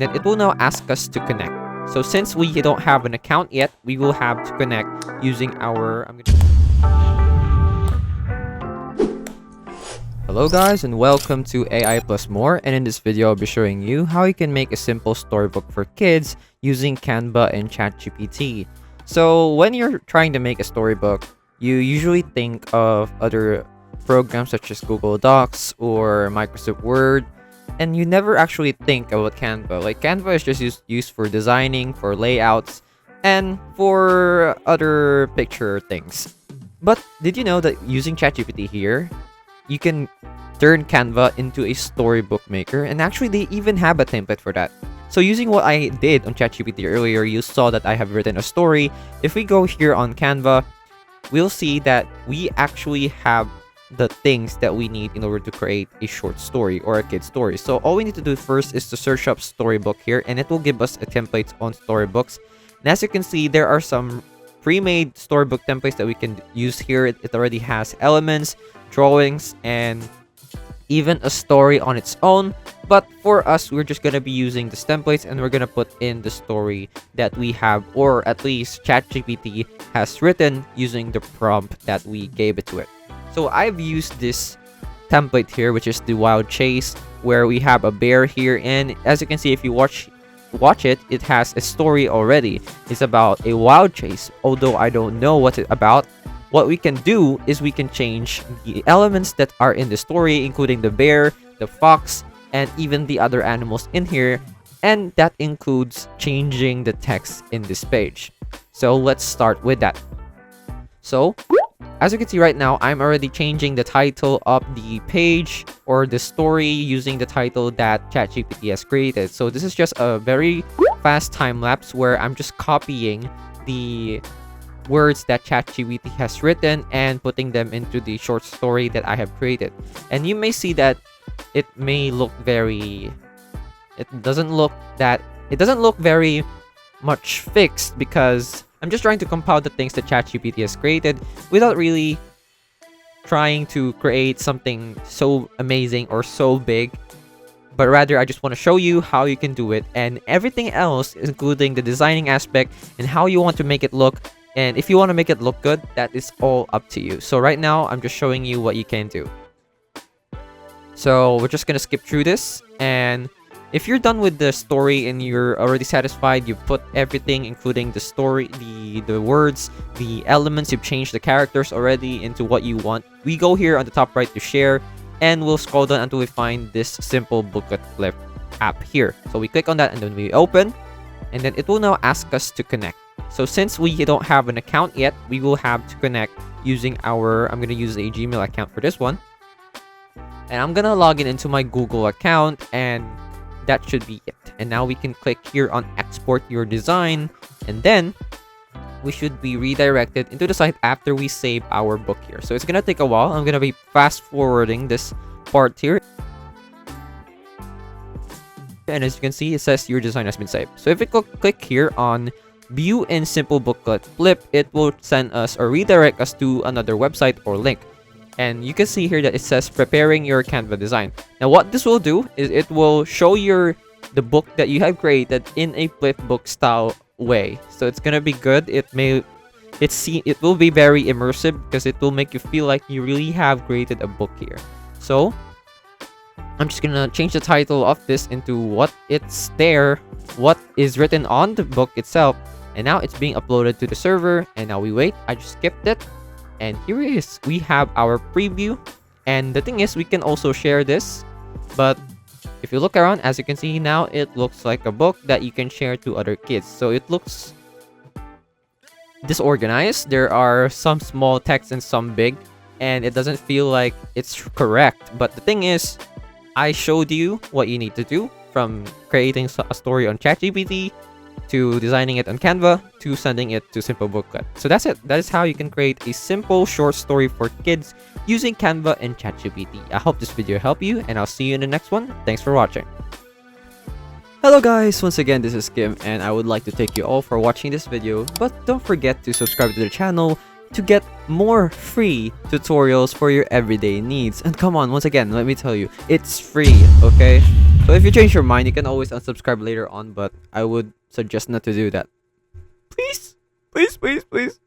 and then it will now ask us to connect. So since we don't have an account yet, we will have to connect using our... Hello guys, and welcome to AI Plus More, and in this video I'll be showing you how you can make a simple storybook for kids using Canva and ChatGPT. So when you're trying to make a storybook, you usually think of other programs such as Google Docs or Microsoft Word, and you never actually think about Canva. Like, Canva is just used for designing, for layouts, and for other picture things. But did you know that using ChatGPT here, you can turn Canva into a storybook maker, and actually they even have a template for that. So using what I did on ChatGPT earlier, you saw that I have written a story. If we go here on Canva, we'll see that we actually have the things that we need in order to create a short story or a kid story. So all we need to do first is to search up storybook here, and it will give us a template on storybooks. And as you can see, there are some pre-made storybook templates that we can use here. It already has elements, drawings, and even a story on its own. But for us, we're just going to be using these templates, and we're going to put in the story that we have, or at least ChatGPT has written using the prompt that we gave it to it. So I've used this template here, which is the Wild Chase, where we have a bear here, and as you can see, if you watch it, it has a story already. It's about a wild chase, although I don't know what it's about. What we can do is we can change the elements that are in the story, including the bear, the fox, and even the other animals in here, and that includes changing the text in this page. So let's start with that. So as you can see right now, I'm already changing the title of the page or the story using the title that ChatGPT has created. So this is just a very fast time lapse where I'm just copying the words that ChatGPT has written and putting them into the short story that I have created. And you may see that it may look very... It doesn't look very much fixed, because I'm just trying to compile the things that ChatGPT has created without really trying to create something so amazing or so big, but rather I just want to show you how you can do it, and everything else, including the designing aspect and how you want to make it look. And if you want to make it look good, that is all up to you. So right now, I'm just showing you what you can do. So we're just going to skip through this, and if you're done with the story and you're already satisfied, you put everything, including the story, the words, the elements, you've changed the characters already into what you want. We go here on the top right to share, and we'll scroll down until we find this simple booklet flip app here. So we click on that, and then we open, and then it will now ask us to connect. So since we don't have an account yet, we will have to connect using our... I'm going to use a Gmail account for this one. And I'm going to log in into my Google account, and that should be it. And now we can click here on export your design, and then we should be redirected into the site after we save our book here. So it's gonna take a while. I'm gonna be fast forwarding this part here, and as you can see, it says your design has been saved. So if we click here on view in simple booklet flip, it will send us or redirect us to another website or link. And you can see here that it says preparing your Canva design. Now what this will do is it will show the book that you have created in a flipbook style way. So it's gonna be good. It will be very immersive, because it will make you feel like you really have created a book here. So I'm just gonna change the title of this into what is written on the book itself. And now it's being uploaded to the server, and now we wait. I just skipped it. And here it is. We have our preview, and the thing is, we can also share this. But if you look around, as you can see now, it looks like a book that you can share to other kids. So it looks disorganized. There are some small text and some big, and it doesn't feel like it's correct. But the thing is, I showed you what you need to do, from creating a story on ChatGPT to designing it on Canva to sending it to Simple Booklet. So that's it. That is how you can create a simple short story for kids using Canva and ChatGPT. I hope this video helped you, and I'll see you in the next one. Thanks for watching. Hello guys, once again this is Kim, and I would like to thank you all for watching this video, but don't forget to subscribe to the channel to get more free tutorials for your everyday needs. And come on, once again, let me tell you, it's free, okay? So So if you change your mind, you can always unsubscribe later on, but I would suggest not to do that. Please, please, please, please.